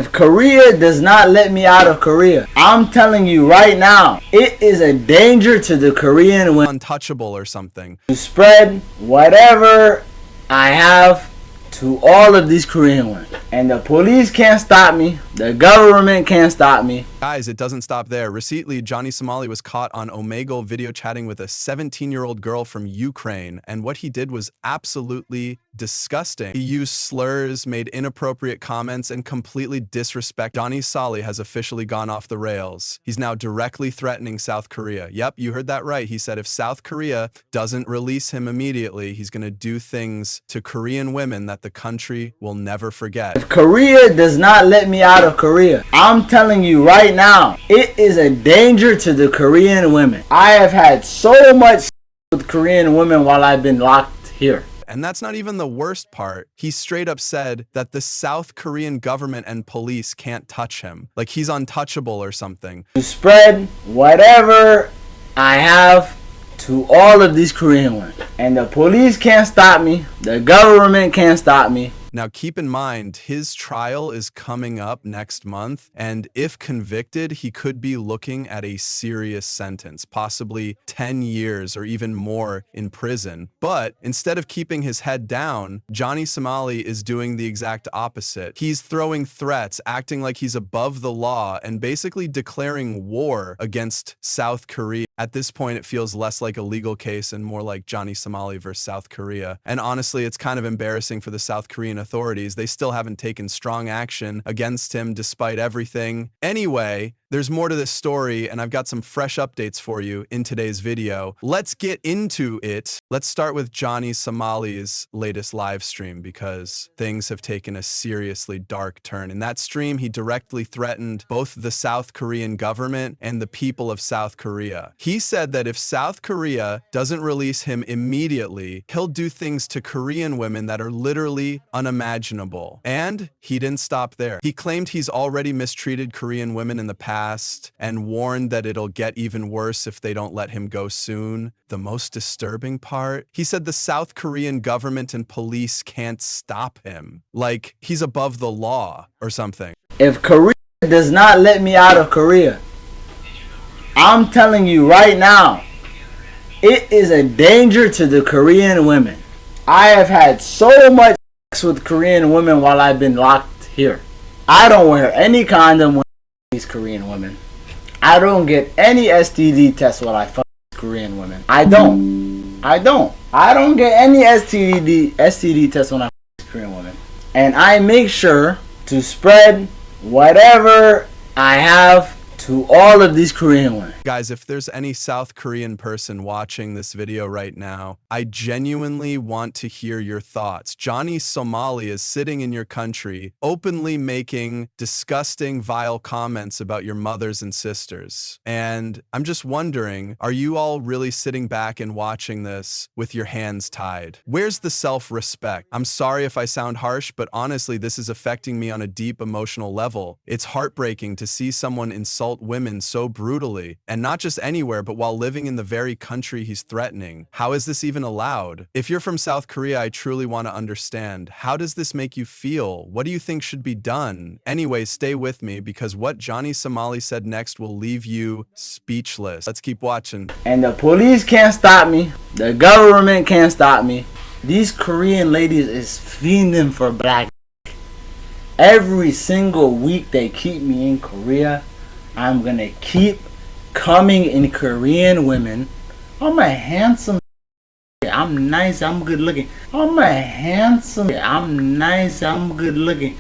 If Korea does not let me out of Korea, I'm telling you right now, it is a danger to the Korean women. Untouchable or something. To spread whatever I have to all of these Korean women. And the police can't stop me. The government can't stop me. Guys, it doesn't stop there. Recently, Johnny Somali was caught on Omegle video chatting with a 17-year-old girl from Ukraine, and what he did was absolutely disgusting. He used slurs, made inappropriate comments, and completely disrespect. Johnny Somali has officially gone off the rails. He's now directly threatening South Korea. Yep, you heard that right. He said if South Korea doesn't release him immediately, he's going to do things to Korean women that the country will never forget. If Korea does not let me out of Korea, I'm telling you right now, it is a danger to the Korean women. I have had so much with Korean women while I've been locked here. And that's not even the worst part. He straight up said that the South Korean government and police can't touch him. Like he's untouchable or something. To spread whatever I have to all of these Korean women. And the police can't stop me. The government can't stop me. Now, keep in mind, his trial is coming up next month, and if convicted, he could be looking at a serious sentence, possibly 10 years or even more in prison. But instead of keeping his head down, Johnny Somali is doing the exact opposite. He's throwing threats, acting like he's above the law, and basically declaring war against South Korea. At this point, it feels less like a legal case and more like Johnny Somali versus South Korea. And honestly, it's kind of embarrassing for the South Korean authorities. They still haven't taken strong action against him despite everything. Anyway, there's more to this story, and I've got some fresh updates for you in today's video. Let's get into it. Let's start with Johnny Somali's latest live stream because things have taken a seriously dark turn. In that stream, he directly threatened both the South Korean government and the people of South Korea. He said that if South Korea doesn't release him immediately, he'll do things to Korean women that are literally unimaginable. And he didn't stop there. He claimed he's already mistreated Korean women in the past and warned that it'll get even worse if they don't let him go soon. The most disturbing part, he said the South Korean government and police can't stop him. Like he's above the law or something. If Korea does not let me out of Korea, I'm telling you right now, it is a danger to the Korean women. I have had so much sex with Korean women while I've been locked here. I don't wear any condom with these Korean women. I don't get any STD tests while I fuck Korean women. I don't get any STD tests when I fuck Korean women. And I make sure to spread whatever I have to all of these Korean women. Guys, if there's any South Korean person watching this video right now, I genuinely want to hear your thoughts. Johnny Somali is sitting in your country, openly making disgusting, vile comments about your mothers and sisters. And I'm just wondering, are you all really sitting back and watching this with your hands tied? Where's the self-respect? I'm sorry if I sound harsh, but honestly, this is affecting me on a deep emotional level. It's heartbreaking to see someone insult women so brutally, and not just anywhere, but while living in the very country he's threatening. How is this even allowed? If you're from South Korea, I truly want to understand. How does this make you feel? What do you think should be done? Anyway, stay with me because what Johnny Somali said next will leave you speechless. Let's keep watching. And the police can't stop me. The government can't stop me. These Korean ladies is fiending for black. Every single week they keep me in Korea. I'm gonna keep coming in Korean women. I'm a handsome, I'm nice, I'm good looking. I'm a handsome, I'm nice, I'm good looking.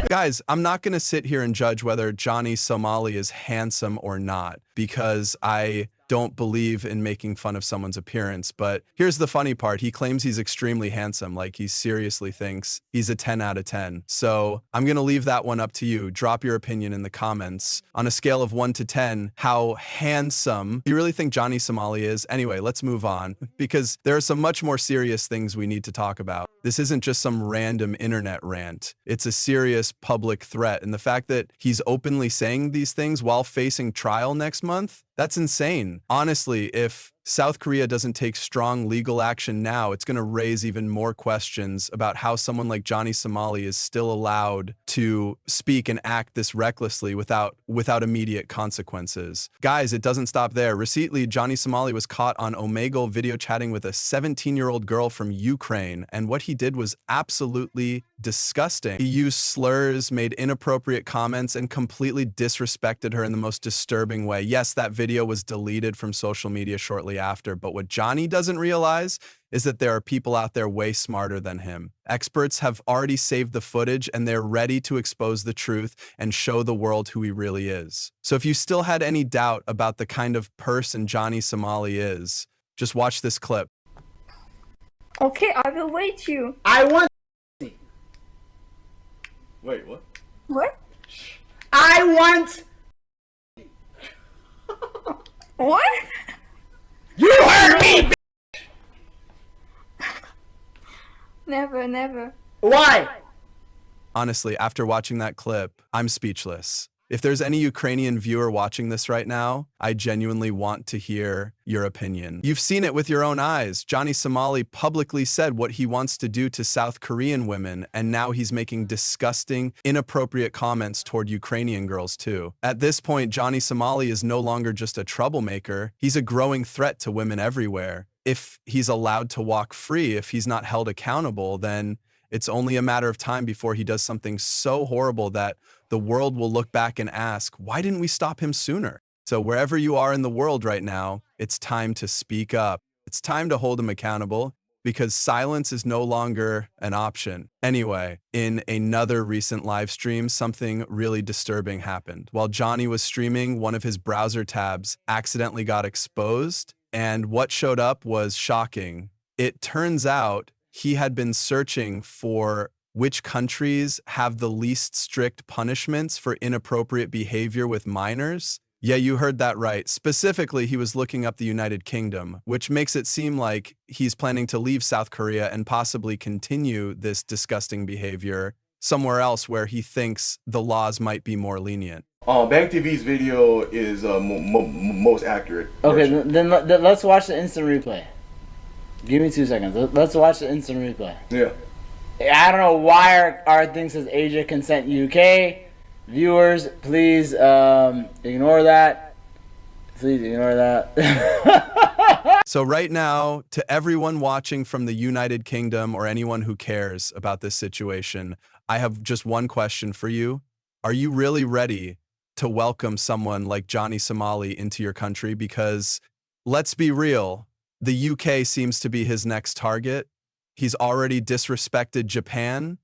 Guys, I'm not going to sit here and judge whether Johnny Somali is handsome or not because I don't believe in making fun of someone's appearance. But here's the funny part. He claims he's extremely handsome, like he seriously thinks he's a 10 out of 10. So I'm going to leave that one up to you. Drop your opinion in the comments. On a scale of 1 to 10, how handsome do you really think Johnny Somali is? Anyway, let's move on because there are some much more serious things we need to talk about. This isn't just some random internet rant. It's a serious public threat. And the fact that he's openly saying these things while facing trial next month, That's insane. Honestly, if South Korea doesn't take strong legal action now, it's going to raise even more questions about how someone like Johnny Somali is still allowed to speak and act this recklessly without immediate consequences. Guys, it doesn't stop there. Recently, Johnny Somali was caught on Omegle video chatting with a 17-year-old girl from Ukraine, and what he did was absolutely disgusting. He used slurs, made inappropriate comments, and completely disrespected her in the most disturbing way. Yes, that video was deleted from social media shortly after, but what Johnny doesn't realize is that there are people out there way smarter than him. Experts have already saved the footage and they're ready to expose the truth and show the world who he really is. So if you still had any doubt about the kind of person Johnny Somali is, just watch this clip. Okay, I will wait you. I want. Wait, what? What? I want. What? You heard me. Never, never. Why? Honestly, after watching that clip, I'm speechless. If there's any Ukrainian viewer watching this right now, I genuinely want to hear your opinion. You've seen it with your own eyes. Johnny Somali publicly said what he wants to do to South Korean women, and now he's making disgusting, inappropriate comments toward Ukrainian girls too. At this point, Johnny Somali is no longer just a troublemaker. He's a growing threat to women everywhere. If he's allowed to walk free, if he's not held accountable, then it's only a matter of time before he does something so horrible that the world will look back and ask, why didn't we stop him sooner? So wherever you are in the world right now, it's time to speak up. It's time to hold him accountable because silence is no longer an option. Anyway, in another recent live stream, something really disturbing happened. While Johnny was streaming, one of his browser tabs accidentally got exposed, and what showed up was shocking. It turns out he had been searching for which countries have the least strict punishments for inappropriate behavior with minors. Yeah, you heard that right. Specifically, he was looking up the United Kingdom, which makes it seem like he's planning to leave South Korea and possibly continue this disgusting behavior somewhere else where he thinks the laws might be more lenient. Bank TV's video is most accurate. Okay, then let's watch the instant replay. Give me 2 seconds. Let's watch the instant replay. Yeah. I don't know why our thing says Asia Consent UK. Viewers, please ignore that. Please ignore that. So right now, to everyone watching from the United Kingdom or anyone who cares about this situation, I have just one question for you. Are you really ready to welcome someone like Johnny Somali into your country? Because let's be real, the UK seems to be his next target. He's already disrespected Japan.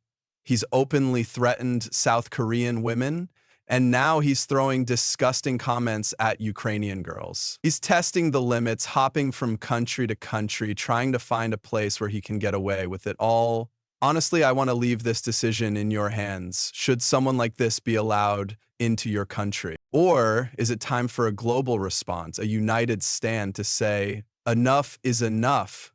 He's openly threatened South Korean women. And now he's throwing disgusting comments at Ukrainian girls. He's testing the limits, hopping from country to country, trying to find a place where he can get away with it all. Honestly, I want to leave this decision in your hands. Should someone like this be allowed into your country? Or is it time for a global response, a united stand to say, enough is enough?